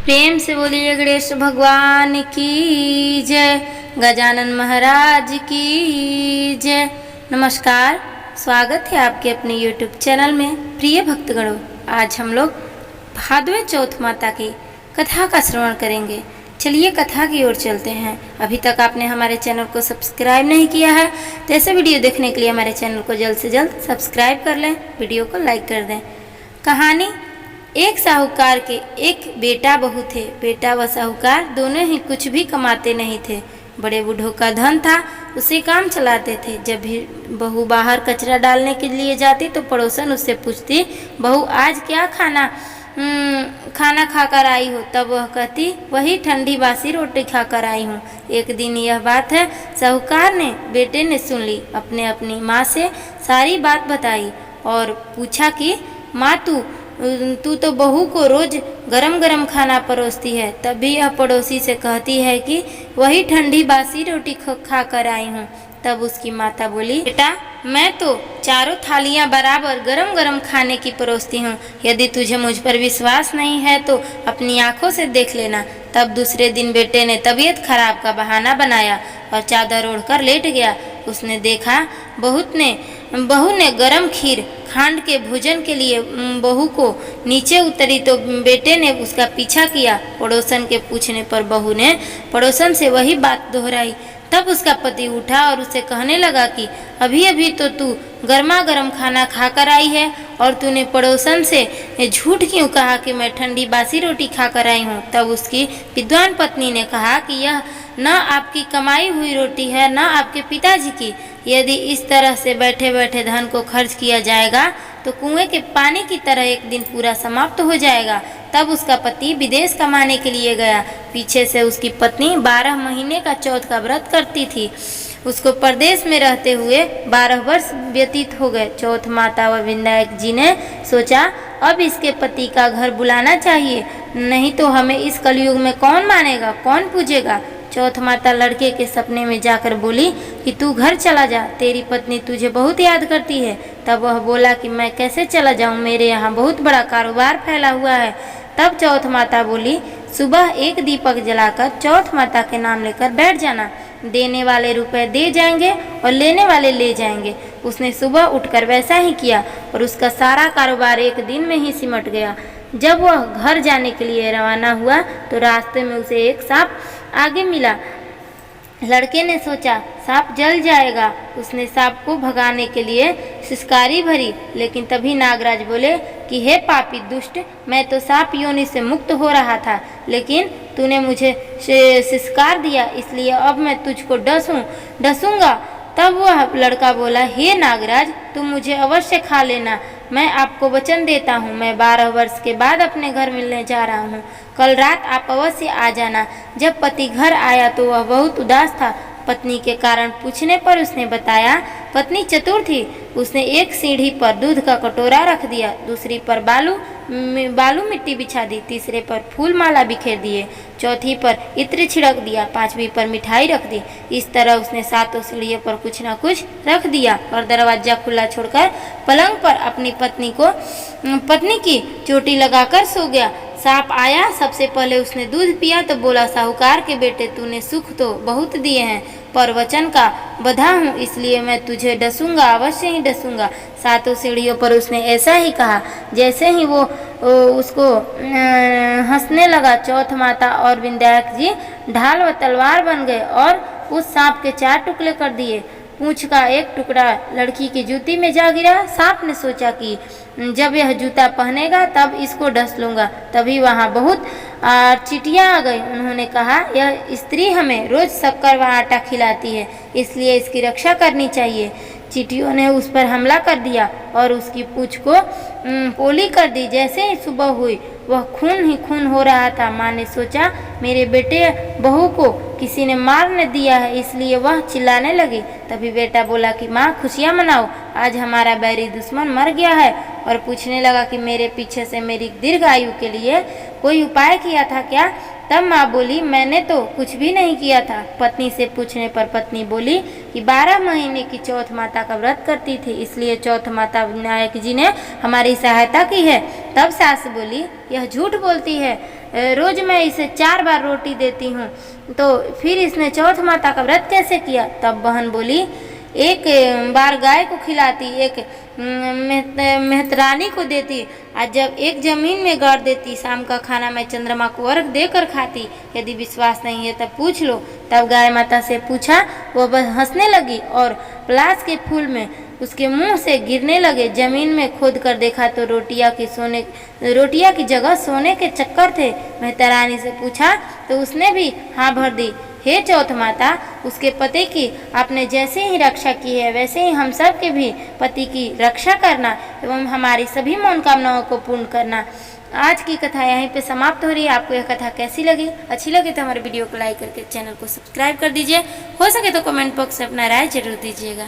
प्रेम से बोलिए गणेश भगवान की जय, गजानन महाराज की जय। नमस्कार, स्वागत है आपके अपने YouTube चैनल में। प्रिय भक्तगणों, आज हम लोग भादवे चौथ माता की कथा का श्रवण करेंगे। चलिए कथा की ओर चलते हैं। अभी तक आपने हमारे चैनल को सब्सक्राइब नहीं किया है तो ऐसे वीडियो देखने के लिए हमारे चैनल को जल्द से जल्द सब्सक्राइब कर लें, वीडियो को लाइक कर दें। कहानी, एक साहूकार के एक बेटा बहू थे। बेटा व साहूकार दोनों ही कुछ भी कमाते नहीं थे। बड़े बूढ़ों का धन था, उसे काम चलाते थे। जब भी बहू बाहर कचरा डालने के लिए जाती तो पड़ोसन उससे पूछती, बहू आज क्या खाना खाकर आई हो? तब वह कहती, वही ठंडी बासी रोटी खाकर आई हूँ। एक दिन यह बात है साहूकार ने बेटे ने सुन ली। अपनी माँ से सारी बात बताई और पूछा कि माँ तू तो बहू को रोज गरम गरम खाना परोसती है। तभी यह पड़ोसी से कहती है कि वही ठंडी बासी रोटी खा कर आई हूँ। तब उसकी माता बोली, बेटा मैं तो चारों थालियाँ बराबर गरम गरम खाने की परोसती हूँ। यदि तुझे मुझ पर विश्वास नहीं है तो अपनी आंखों से देख लेना। तब दूसरे दिन बेटे ने तबीयत खराब का बहाना बनाया और चादर ओढ़कर लेट गया। उसने देखा बहू ने गरम खीर खांड के भोजन के लिए बहू को नीचे उतरी तो बेटे ने उसका पीछा किया। पड़ोसन के पूछने पर बहू ने पड़ोसन से वही बात दोहराई। तब उसका पति उठा और उसे कहने लगा कि अभी अभी तो तू गर्मा गर्म खाना खाकर आई है और तूने पड़ोसन से झूठ क्यों कहा कि मैं ठंडी बासी रोटी खाकर आई हूँ? तब उसकी विद्वान पत्नी ने कहा कि यह न आपकी कमाई हुई रोटी है न आपके पिताजी की। यदि इस तरह से बैठे बैठे धन को खर्च किया जाएगा तो कुएं के पानी की तरह एक दिन पूरा समाप्त हो जाएगा। तब उसका पति विदेश कमाने के लिए गया। पीछे से उसकी पत्नी 12 महीने का चौथ का व्रत करती थी। उसको परदेश में रहते हुए 12 वर्ष व्यतीत हो गए। चौथ माता व विनायक जी ने सोचा, अब इसके पति का घर बुलाना चाहिए, नहीं तो हमें इस कलयुग में कौन मानेगा, कौन पूजेगा। चौथ माता लड़के के सपने में जाकर बोली कि तू घर चला जा, तेरी पत्नी तुझे बहुत याद करती है। तब वह बोला कि मैं कैसे चला जाऊं, मेरे यहाँ बहुत बड़ा कारोबार फैला हुआ है। तब चौथ माता बोली, सुबह एक दीपक जलाकर चौथ माता के नाम लेकर बैठ जाना। देने वाले रुपए दे जाएंगे और लेने वाले ले जाएंगे। उसने सुबह उठकर वैसा ही किया और उसका सारा कारोबार एक दिन में ही सिमट गया। जब वह घर जाने के लिए रवाना हुआ तो रास्ते में उसे एक सांप आगे मिला। लड़के ने सोचा सांप जल जाएगा। उसने सांप को भगाने के लिए सिसकारी भरी, लेकिन तभी नागराज बोले कि हे पापी दुष्ट, मैं तो सांप योनि से मुक्त हो रहा था, लेकिन तूने मुझे सिसकार दिया, इसलिए अब मैं तुझको डसूंगा। तब वह लड़का बोला, हे नागराज, तुम मुझे अवश्य खा लेना। मैं आपको वचन देता हूँ, मैं 12 वर्ष के बाद अपने घर मिलने जा रहा हूँ। कल रात आप अवश्य आ जाना। जब पति घर आया तो वह बहुत उदास था। पत्नी के कारण पूछने पर उसने बताया, पत्नी चतुर थी। उसने एक सीढ़ी पर दूध का कटोरा रख दिया, दूसरी पर बालू मिट्टी बिछा दी, तीसरे पर फूल माला बिखेर दिए, चौथी पर इत्र छिड़क दिया, पांचवी पर मिठाई रख दी। इस तरह उसने 7 सीढ़ियों पर कुछ न कुछ रख दिया और दरवाजा खुला छोड़कर पलंग पर अपनी पत्नी की चोटी लगाकर सो गया। सांप आया, सबसे पहले उसने दूध पिया तो बोला, साहूकार के बेटे, तूने सुख तो बहुत दिए हैं, पर वचन का बंधा हूँ, इसलिए मैं तुझे डसूंगा, अवश्य ही डसूंगा। 7 सीढ़ियों पर उसने ऐसा ही कहा। जैसे ही वो उसको हंसने लगा, चौथ माता और विनायक जी ढाल व तलवार बन गए और उस सांप के 4 टुकड़े कर दिए। पूंछ का एक टुकड़ा लड़की की जूती में जा गिरा। सांप ने सोचा कि जब यह जूता पहनेगा तब इसको डस लूँगा। तभी वहाँ बहुत चींटियाँ आ गई। उन्होंने कहा, यह स्त्री हमें रोज शक्कर व आटा खिलाती है, इसलिए इसकी रक्षा करनी चाहिए। चींटियों ने उस पर हमला कर दिया और उसकी पूंछ को पोली कर दी। जैसे ही सुबह हुई वह खून ही खून हो रहा था। माँ ने सोचा, मेरे बेटे बहू को किसी ने मार न दिया है, इसलिए वह चिल्लाने लगी। तभी बेटा बोला कि माँ खुशियाँ मनाओ, आज हमारा बैरी दुश्मन मर गया है। और पूछने लगा कि मेरे पीछे से मेरी दीर्घ आयु के लिए कोई उपाय किया था क्या? तब माँ बोली, मैंने तो कुछ भी नहीं किया था। पत्नी से पूछने पर पत्नी बोली कि 12 महीने की चौथ माता का व्रत करती थी, इसलिए चौथ माता विनायक जी ने हमारी सहायता की है। तब सास बोली, यह झूठ बोलती है, रोज मैं इसे 4 बार रोटी देती हूँ, तो फिर इसने चौथ माता का व्रत कैसे किया? तब बहन बोली, एक बार गाय को खिलाती, एक मेहतरानी को देती, और जब एक जमीन में गाड़ देती। शाम का खाना मैं चंद्रमा को अर्घ देकर खाती। यदि विश्वास नहीं है तब पूछ लो। तब गाय माता से पूछा, वो बस हंसने लगी और पलाश के फूल में उसके मुंह से गिरने लगे। जमीन में खोद कर देखा तो रोटियां की जगह सोने के चक्कर थे। मेहतरानी से पूछा तो उसने भी हाँ भर दी। हे चौथ माता, उसके पति की आपने जैसे ही रक्षा की है, वैसे ही हम सब के भी पति की रक्षा करना एवं हमारी सभी मनोकामनाओं को पूर्ण करना। आज की कथा यहीं पे समाप्त हो रही है। आपको यह कथा कैसी लगी? अच्छी लगी तो हमारे वीडियो को लाइक करके चैनल को सब्सक्राइब कर दीजिए। हो सके तो कमेंट बॉक्स में अपना राय जरूर दीजिएगा।